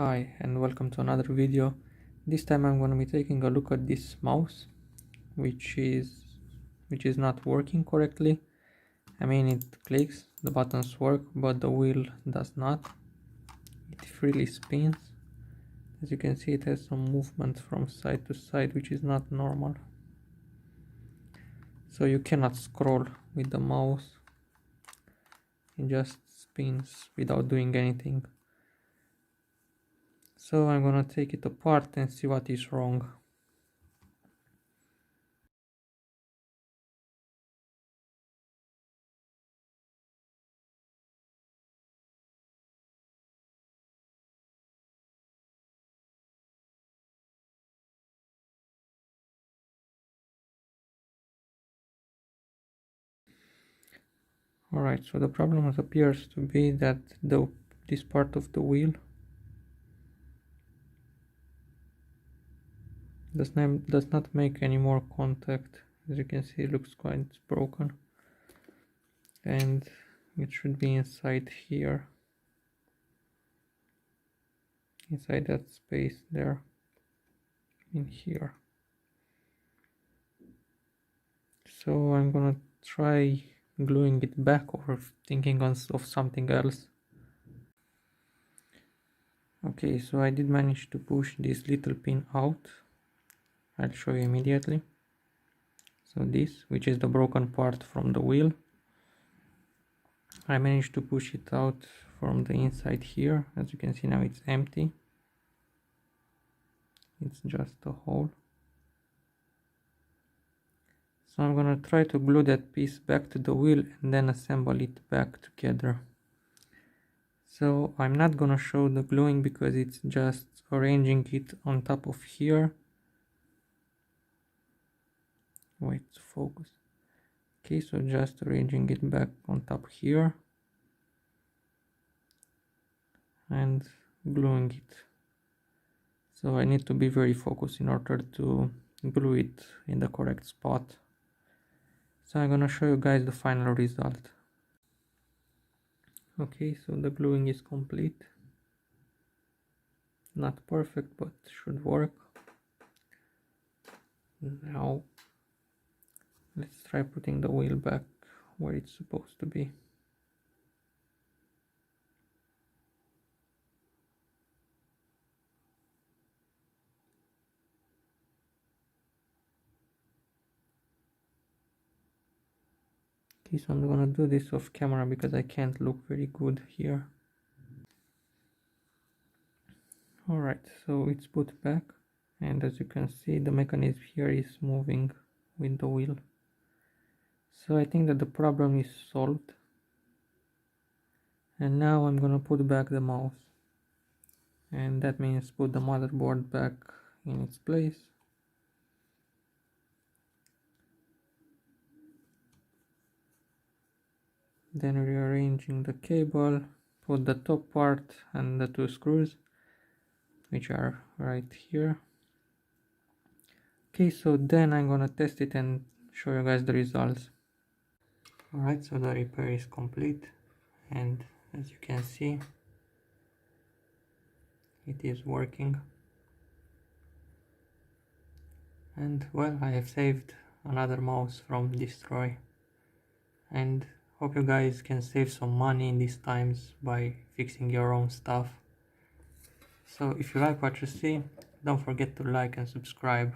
Hi and welcome to another video. This time I'm going to be taking a look at this mouse which is not working correctly. I mean, it clicks, the buttons work, but the wheel does not. It freely spins. As you can see, it has some movement from side to side which is not normal. So you cannot scroll with the mouse. It just spins without doing anything. So I'm gonna take it apart and see what is wrong. Alright, so the problem appears to be that this part of the wheel does not make any more contact. As you can see, it looks quite broken, and it should be inside here, inside that space there, in here. So I'm gonna try gluing it back or thinking of something else. Okay, so I did manage to push this little pin out. I'll show you immediately. So this, which is the broken part from the wheel, I managed to push it out from the inside here. As you can see, now it's empty. It's just a hole. So I'm gonna try to glue that piece back to the wheel and then assemble it back together. So I'm not gonna show the gluing because it's just arranging it on top of here. Wait, focus. Okay, so just arranging it back on top here and gluing it. So I need to be very focused in order to glue it in the correct spot. So I'm gonna show you guys the final result. Okay, so the gluing is complete. Not perfect, but should work. Now let's try putting the wheel back where it's supposed to be. Okay, so I'm gonna do this off camera because I can't look very good here. Alright, so it's put back, and as you can see, the mechanism here is moving with the wheel. So I think that the problem is solved. And now I'm gonna put back the mouse. And that means put the motherboard back in its place. Then rearranging the cable, put the top part and the two screws, which are right here. Okay, so then I'm gonna test it and show you guys the results. Alright, so the repair is complete, and as you can see, it is working. And well, I have saved another mouse from destroy, and hope you guys can save some money in these times by fixing your own stuff. So if you like what you see, don't forget to like and subscribe.